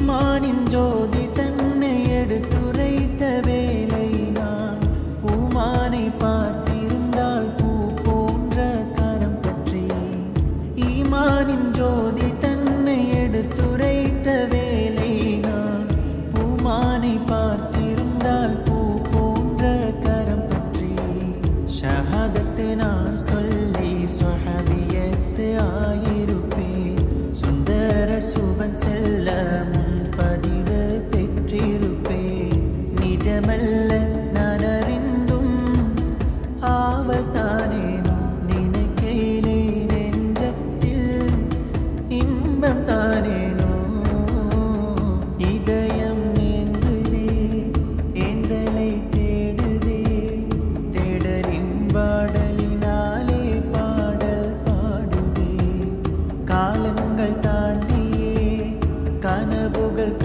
ஈமானின் ஜோதி தன்னை எடுத்துரைத்த வேளை நான் பூமானை பார்த்திருந்தால் பூ போன்ற கரம் பற்றி ஈமானின் ஜோதி தன்னை எடுத்துரைத்த வேளை நான் பூமானை பார்த்திருந்தால் பூ போன்ற கரம் பற்றி ஷஹாதத்து நான் சொல்லி சுஹபியத்து ஆயிருப்பேன் சுந்தர சுபன் செல்ல முன்பதிவு பெற்றிருப்பேன் நிஜமல்ல நான் அறிந்தும் ஆவல் தானேனோ நினைக்கையிலே நெஞ்சத்தில் இன்பம் தானேனோ இதயம் ஏங்குதே ஏந்தலை தேடுதே தேடலின் பாடலினாலே பாடல் பாடுதே காலங்கள் தாண்டியே கனவுகள்